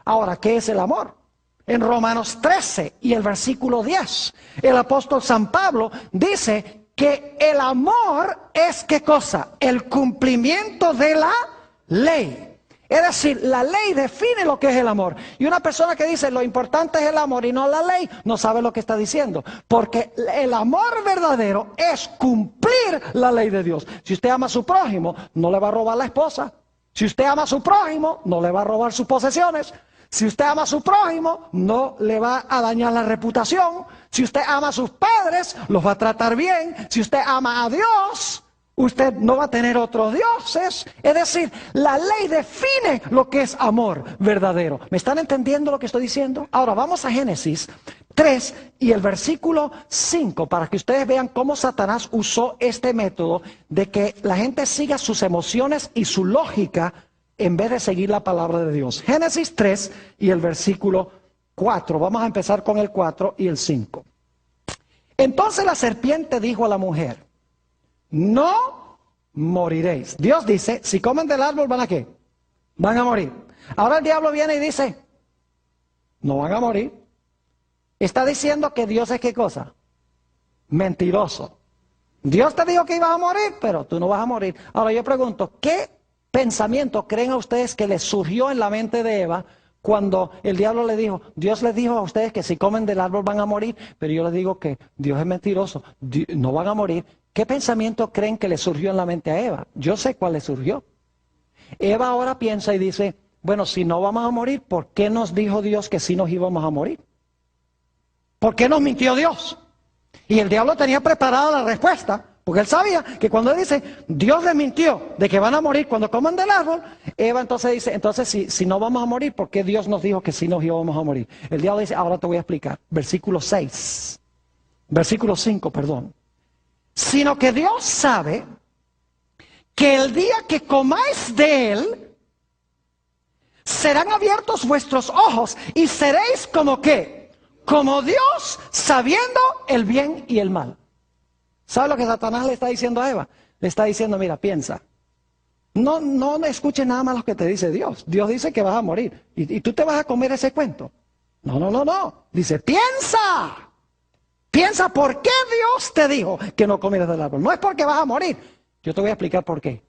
[SPEAKER 1] Ahora, ¿qué es el amor? En Romanos 13 y el versículo 10, el apóstol San Pablo dice que el amor es ¿qué cosa? El cumplimiento de la ley. Es decir, la ley define lo que es el amor. Y una persona que dice lo importante es el amor y no la ley, no sabe lo que está diciendo. Porque el amor verdadero es cumplir la ley de Dios. Si usted ama a su prójimo, no le va a robar la esposa. Si usted ama a su prójimo, no le va a robar sus posesiones. Si usted ama a su prójimo, no le va a dañar la reputación. Si usted ama a sus padres, los va a tratar bien. Si usted ama a Dios, usted no va a tener otros dioses. Es decir, la ley define lo que es amor verdadero. ¿Me están entendiendo lo que estoy diciendo? Ahora vamos a Génesis 3 y el versículo 5 para que ustedes vean cómo Satanás usó este método de que la gente siga sus emociones y su lógica en vez de seguir la palabra de Dios. Génesis 3 y el versículo 4. Vamos a empezar con el 4 y el 5. Entonces la serpiente dijo a la mujer, no moriréis. Dios dice, si comen del árbol, ¿van a qué? Van a morir. Ahora el diablo viene y dice, no van a morir. Está diciendo que Dios es ¿qué cosa? Mentiroso. Dios te dijo que ibas a morir, pero tú no vas a morir. Ahora yo pregunto, ¿qué pensamiento creen a ustedes que les surgió en la mente de Eva cuando el diablo le dijo, Dios les dijo a ustedes que si comen del árbol van a morir, pero yo les digo que Dios es mentiroso, no van a morir? ¿Qué pensamiento creen que le surgió en la mente a Eva? Yo sé cuál le surgió. Eva ahora piensa y dice, bueno, si no vamos a morir, ¿por qué nos dijo Dios que sí nos íbamos a morir? ¿Por qué nos mintió Dios? Y el diablo tenía preparada la respuesta, porque él sabía que cuando él dice, Dios les mintió de que van a morir cuando coman del árbol, Eva entonces dice, entonces si no vamos a morir, ¿por qué Dios nos dijo que sí nos íbamos a morir? El diablo dice, ahora te voy a explicar. Versículo 5, perdón. Sino que Dios sabe que el día que comáis de él, serán abiertos vuestros ojos y seréis como ¿qué? Como Dios, sabiendo el bien y el mal. ¿Sabe lo que Satanás le está diciendo a Eva? Le está diciendo, mira, piensa. No escuches nada más lo que te dice Dios. Dios dice que vas a morir. ¿Y tú te vas a comer ese cuento? No. Dice, piensa. Piensa por qué Dios te dijo que no comieras del árbol. No es porque vas a morir. Yo te voy a explicar por qué.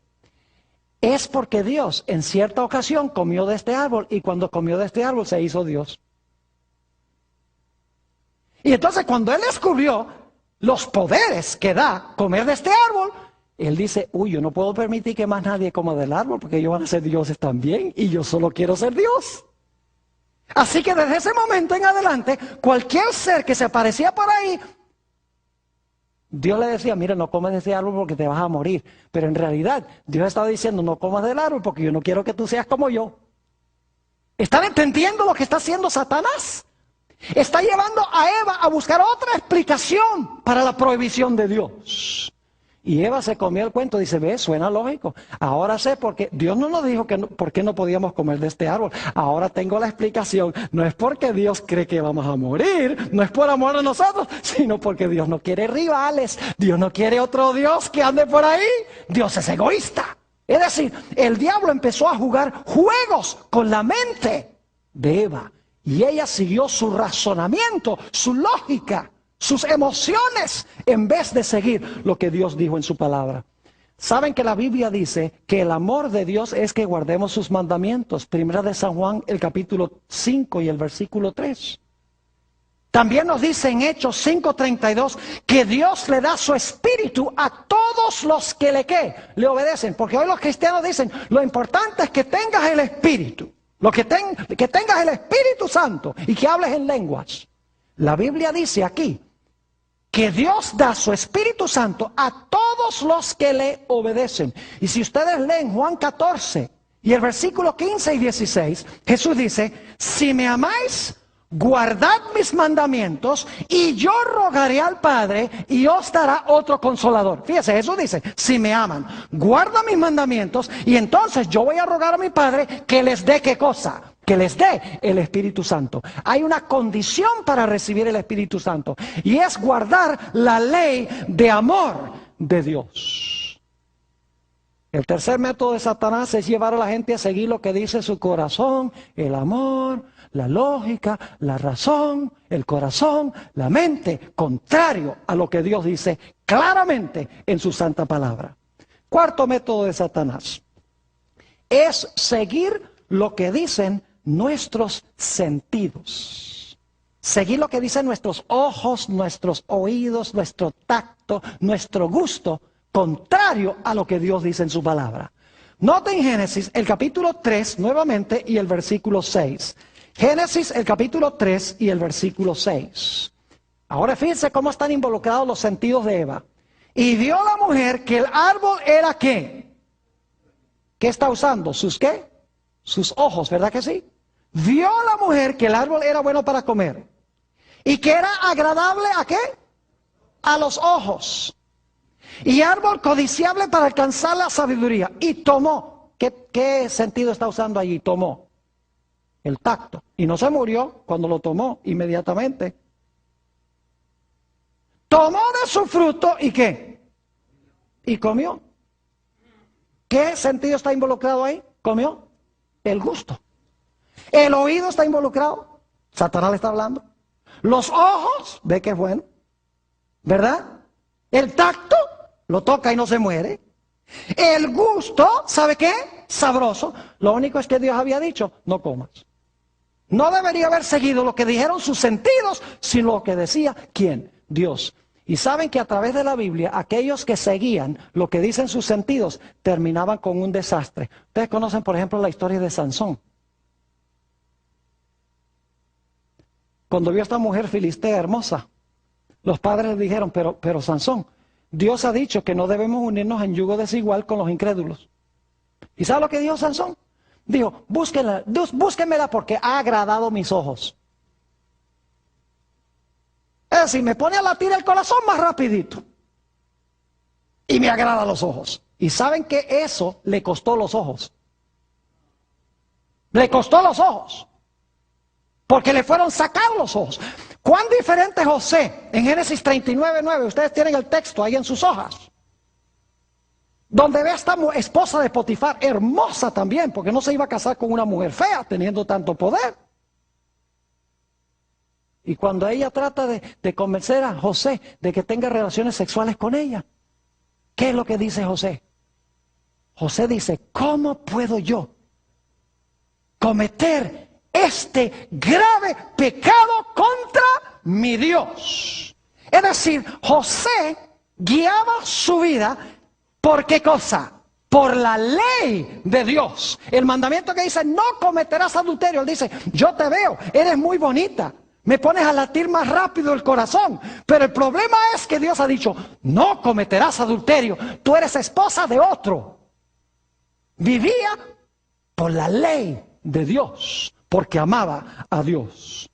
[SPEAKER 1] Es porque Dios en cierta ocasión comió de este árbol y cuando comió de este árbol se hizo Dios. Y entonces cuando él descubrió los poderes que da comer de este árbol, él dice, yo no puedo permitir que más nadie coma del árbol porque ellos van a ser dioses también y yo solo quiero ser Dios. Así que desde ese momento en adelante, cualquier ser que se aparecía por ahí, Dios le decía, mira, no comes de ese árbol porque te vas a morir. Pero en realidad, Dios estaba diciendo, no comas del árbol porque yo no quiero que tú seas como yo. ¿Están entendiendo lo que está haciendo Satanás? Está llevando a Eva a buscar otra explicación para la prohibición de Dios. Y Eva se comió el cuento, dice, ve, suena lógico. Ahora sé por qué. Dios no nos dijo que por qué no podíamos comer de este árbol. Ahora tengo la explicación. No es porque Dios cree que vamos a morir, no es por amor a nosotros, sino porque Dios no quiere rivales. Dios no quiere otro Dios que ande por ahí. Dios es egoísta. Es decir, el diablo empezó a jugar juegos con la mente de Eva. Y ella siguió su razonamiento, su lógica, sus emociones, en vez de seguir lo que Dios dijo en su palabra. Saben que la Biblia dice que el amor de Dios es que guardemos sus mandamientos. Primera de San Juan, el capítulo 5 y el versículo 3. También nos dice en Hechos 5:32 que Dios le da su espíritu a todos los que le obedecen. Porque hoy los cristianos dicen, lo importante es que tengas el espíritu. Que tengas el Espíritu Santo y que hables en lenguas. La Biblia dice aquí que Dios da su Espíritu Santo a todos los que le obedecen. Y si ustedes leen Juan 14 y el versículo 15 y 16, Jesús dice, si me amáis, guardad mis mandamientos y yo rogaré al Padre y os dará otro consolador. Fíjese, Jesús dice, si me aman, guarda mis mandamientos y entonces yo voy a rogar a mi Padre que les dé ¿qué cosa? Que les dé el Espíritu Santo. Hay una condición para recibir el Espíritu Santo y es guardar la ley de amor de Dios. El tercer método de Satanás es llevar a la gente a seguir lo que dice su corazón, el amor, la lógica, la razón, el corazón, la mente, contrario a lo que Dios dice claramente en su santa palabra. Cuarto método de Satanás es seguir lo que dicen nuestros sentidos. Seguir lo que dicen nuestros ojos, nuestros oídos, nuestro tacto, nuestro gusto, contrario a lo que Dios dice en su palabra. Noten Génesis, el capítulo 3 nuevamente y el versículo 6. Génesis, el capítulo 3 y el versículo 6. Ahora fíjense cómo están involucrados los sentidos de Eva. Y vio la mujer que el árbol era ¿qué? ¿Qué está usando? ¿Sus qué? Sus ojos, ¿verdad que sí? Vio la mujer que el árbol era bueno para comer. ¿Y que era agradable a qué? A los ojos. Y árbol codiciable para alcanzar la sabiduría. Y tomó. ¿Qué sentido está usando allí? Tomó. El tacto. Y no se murió cuando lo tomó inmediatamente. Tomó de su fruto y ¿qué? Y comió. ¿Qué sentido está involucrado ahí? Comió. El gusto. El oído está involucrado. Satanás le está hablando. Los ojos, ve que es bueno. ¿Verdad? El tacto, lo toca y no se muere. El gusto, ¿sabe qué? Sabroso. Lo único es que Dios había dicho, no comas. No debería haber seguido lo que dijeron sus sentidos, sino lo que decía, ¿quién? Dios. Y saben que a través de la Biblia, aquellos que seguían lo que dicen sus sentidos, terminaban con un desastre. Ustedes conocen, por ejemplo, la historia de Sansón. Cuando vio a esta mujer filistea hermosa, los padres le dijeron, pero Sansón, Dios ha dicho que no debemos unirnos en yugo desigual con los incrédulos. ¿Y sabe lo que dijo Sansón? Dijo, búsquenmela porque ha agradado mis ojos. Es decir, me pone a latir el corazón más rapidito. Y me agrada los ojos. Y saben que eso le costó los ojos. Le costó los ojos. Porque le fueron sacados los ojos. ¿Cuán diferente José en Génesis 39:9? Ustedes tienen el texto ahí en sus hojas. Donde ve a esta esposa de Potifar, hermosa también, porque no se iba a casar con una mujer fea, teniendo tanto poder. Y cuando ella trata de convencer a José de que tenga relaciones sexuales con ella, ¿qué es lo que dice José? José dice, ¿cómo puedo yo cometer este grave pecado contra mi Dios? Es decir, José guiaba su vida, ¿por qué cosa? Por la ley de Dios. El mandamiento que dice, no cometerás adulterio. Él dice, yo te veo, eres muy bonita. Me pones a latir más rápido el corazón. Pero el problema es que Dios ha dicho, no cometerás adulterio. Tú eres esposa de otro. Vivía por la ley de Dios, porque amaba a Dios.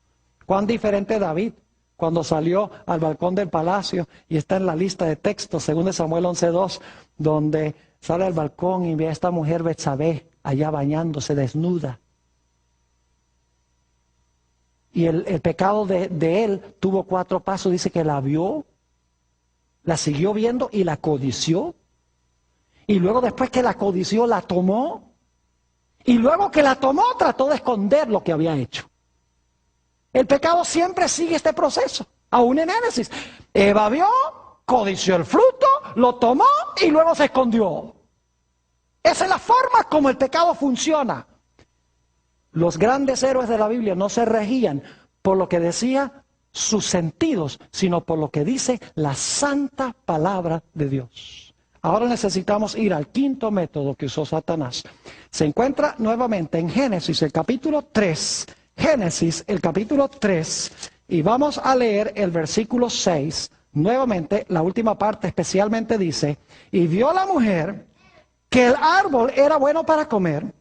[SPEAKER 1] Cuán diferente David cuando salió al balcón del palacio, y está en la lista de textos, según de Samuel 11:2, donde sale al balcón y ve a esta mujer Betsabé allá bañándose desnuda. Y el pecado de él tuvo 4 pasos. Dice que la vio, la siguió viendo y la codició. Y luego después que la codició, la tomó. Y luego que la tomó, trató de esconder lo que había hecho. El pecado siempre sigue este proceso, aún en Génesis. Eva vio, codició el fruto, lo tomó y luego se escondió. Esa es la forma como el pecado funciona. Los grandes héroes de la Biblia no se regían por lo que decía sus sentidos, sino por lo que dice la santa palabra de Dios. Ahora necesitamos ir al quinto método que usó Satanás. Se encuentra nuevamente en Génesis, el capítulo 3. Génesis, el capítulo 3, y vamos a leer el versículo 6. Nuevamente, la última parte especialmente dice, y vio la mujer que el árbol era bueno para comer,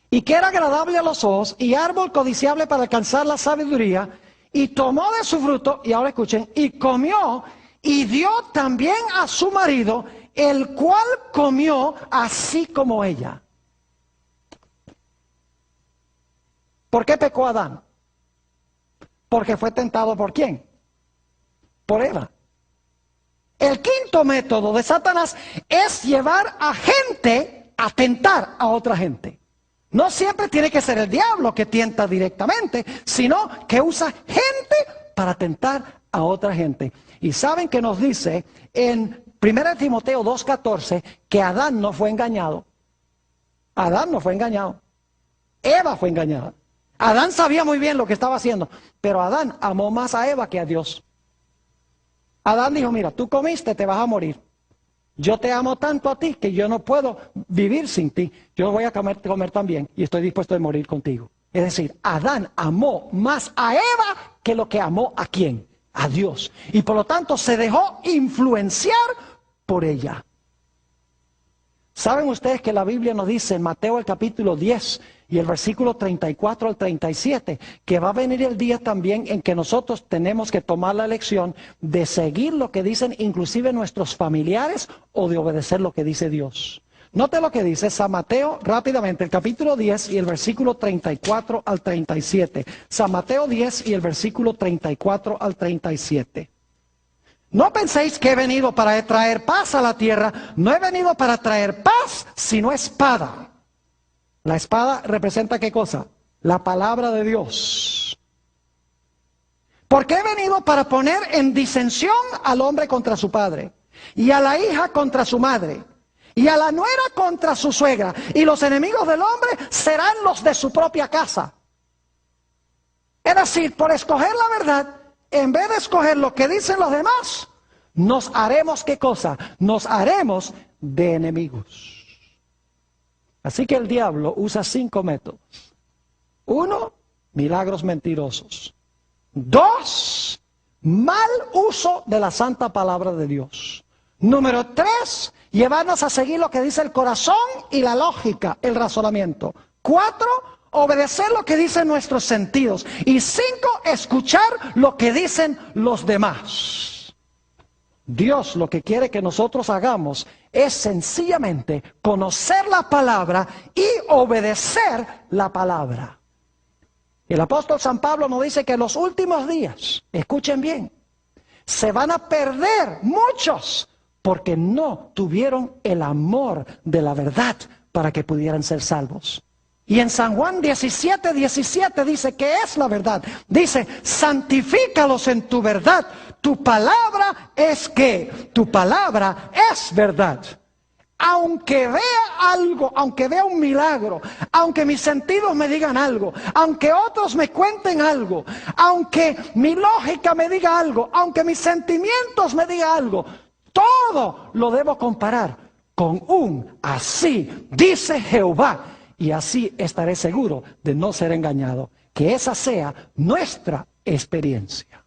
[SPEAKER 1] y que era agradable a los ojos, y árbol codiciable para alcanzar la sabiduría, y tomó de su fruto, y ahora escuchen, y comió, y dio también a su marido, el cual comió así como ella. ¿Por qué pecó Adán? Porque fue tentado ¿por quién? Por Eva. El quinto método de Satanás es llevar a gente a tentar a otra gente. No siempre tiene que ser el diablo que tienta directamente, sino que usa gente para tentar a otra gente. Y saben que nos dice en 1 Timoteo 2:14 que Adán no fue engañado. Adán no fue engañado. Eva fue engañada. Adán sabía muy bien lo que estaba haciendo, pero Adán amó más a Eva que a Dios. Adán dijo, mira, tú comiste, te vas a morir. Yo te amo tanto a ti que yo no puedo vivir sin ti. Yo voy a comer también y estoy dispuesto a morir contigo. Es decir, Adán amó más a Eva que lo que amó a quién, a Dios. Y por lo tanto se dejó influenciar por ella. ¿Saben ustedes que la Biblia nos dice en Mateo el capítulo 10 y el versículo 34 al 37, que va a venir el día también en que nosotros tenemos que tomar la elección de seguir lo que dicen inclusive nuestros familiares o de obedecer lo que dice Dios? Note lo que dice San Mateo rápidamente, el capítulo 10 y el versículo 34 al 37. San Mateo 10 y el versículo 34 al 37. No penséis que he venido para traer paz a la tierra. No he venido para traer paz, sino espada. La espada representa ¿qué cosa? La palabra de Dios. Porque he venido para poner en disensión al hombre contra su padre, y a la hija contra su madre, y a la nuera contra su suegra, y los enemigos del hombre serán los de su propia casa. Es decir, por escoger la verdad, en vez de escoger lo que dicen los demás, nos haremos ¿qué cosa? Nos haremos de enemigos. Así que el diablo usa 5 métodos. 1, milagros mentirosos. 2, mal uso de la santa palabra de Dios. Número 3, llevarnos a seguir lo que dice el corazón y la lógica, el razonamiento. 4, obedecer lo que dicen nuestros sentidos. Y 5, escuchar lo que dicen los demás. Dios lo que quiere que nosotros hagamos es sencillamente conocer la palabra y obedecer la palabra. El apóstol San Pablo nos dice que en los últimos días, escuchen bien, se van a perder muchos porque no tuvieron el amor de la verdad para que pudieran ser salvos. Y en San Juan 17:17 dice que es la verdad. Dice, santifícalos en tu verdad. Tu palabra es ¿qué? Tu palabra es verdad. Aunque vea algo, aunque vea un milagro, aunque mis sentidos me digan algo, aunque otros me cuenten algo, aunque mi lógica me diga algo, aunque mis sentimientos me digan algo, todo lo debo comparar con un así dice Jehová. Y así estaré seguro de no ser engañado. Que esa sea nuestra experiencia.